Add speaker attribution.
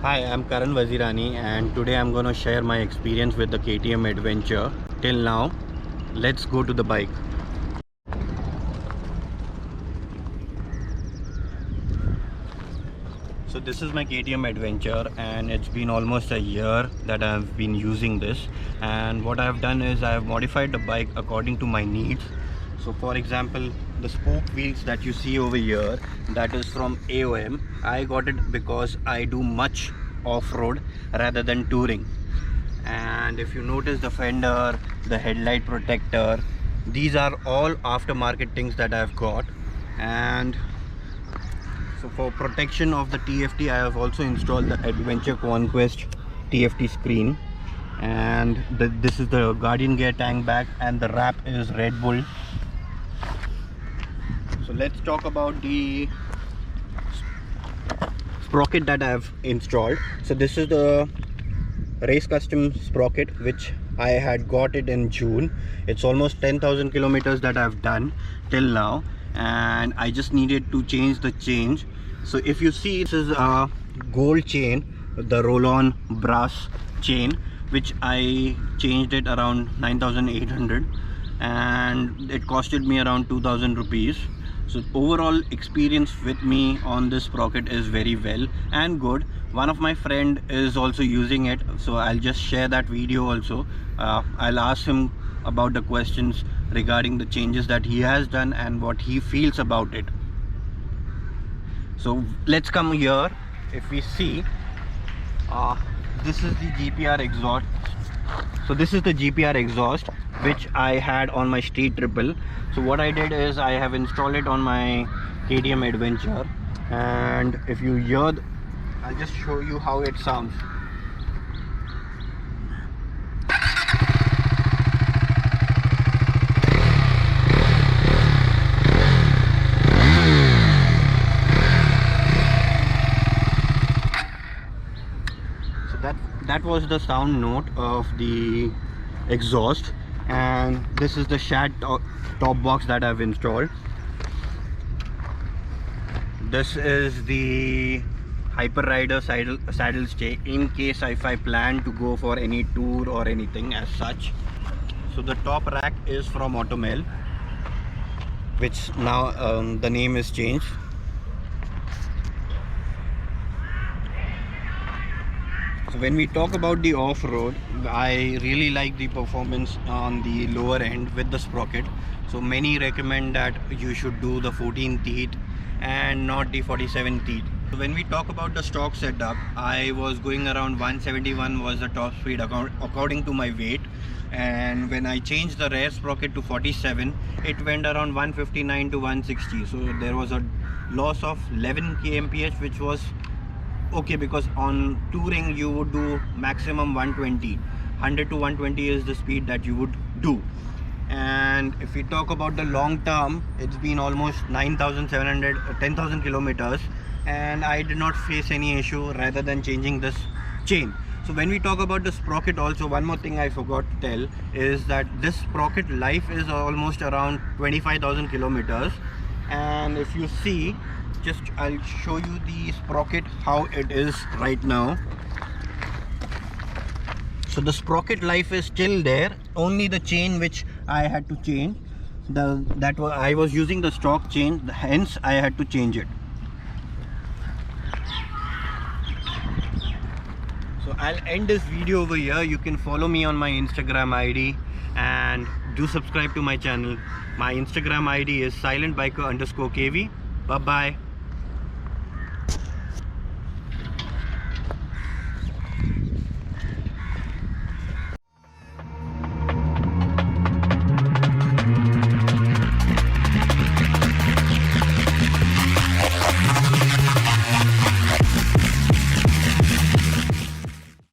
Speaker 1: Hi, I'm Karan Vazirani and today I'm going to share my experience with the KTM Adventure. Till now, let's go to the bike. So this is my KTM Adventure and it's been almost a year that I've been using this, and what I've done is I've modified the bike according to my needs. So for example, the spoke wheels that you see over here, that is from AOM. I got it because I do much off-road rather than touring. And if you notice the fender, the headlight protector, these are all aftermarket things that I've got. And so for protection of the TFT, I have also installed the Adventure Conquest TFT screen, and this is the Guardian Gear tank bag, and the wrap is Red Bull. So let's talk about the sprocket that I have installed. So this is the race custom sprocket which I had got it in June. It's almost 10,000 kilometers that I've done till now, and I just needed to change the change. So if you see, this is a gold chain, the roll-on brass chain, which I changed it around 9,800, and it costed me around 2,000 rupees. So overall experience with me on this sprocket is very well and good. One of my friend is also using it, so I'll just share that video also. I'll ask him about the questions regarding the changes that he has done and what he feels about it. So let's come here. If we see, this is the Gpr exhaust. So this is the Gpr exhaust which I had on my street triple. So what I did is I have installed it on my KTM Adventure, and if you hear, I'll just show you how it sounds. So that was the sound note of the exhaust, and this is the shad top box that I've installed. This is the Hyper Rider saddle stay in case if I plan to go for any tour or anything as such. So the top rack is from Automel, which now the name is changed. So when we talk about the off-road, I really like the performance on the lower end with the sprocket. So many recommend that you should do the 14 teeth and not the 47 teeth. So when we talk about the stock setup, I was going around 171 was the top speed according to my weight, and when I changed the rear sprocket to 47, it went around 159 to 160. So there was a loss of 11 kmph, which was okay, because on touring you would do maximum 120. 100 to 120 is the speed that you would do. And if we talk about the long term, it's been almost 9,700 10,000 kilometers, and I did not face any issue rather than changing this chain. So when we talk about the sprocket also, one more thing I forgot to tell is that this sprocket life is almost around 25,000 kilometers. And if you see, just I'll show you the sprocket how it is right now. So the sprocket life is still there, only the chain which I had to change, I was using the stock chain, hence I had to change it. So I'll end this video over here. You can follow me on my Instagram ID and do subscribe to my channel. My Instagram ID is silentbiker_kv. Bye bye.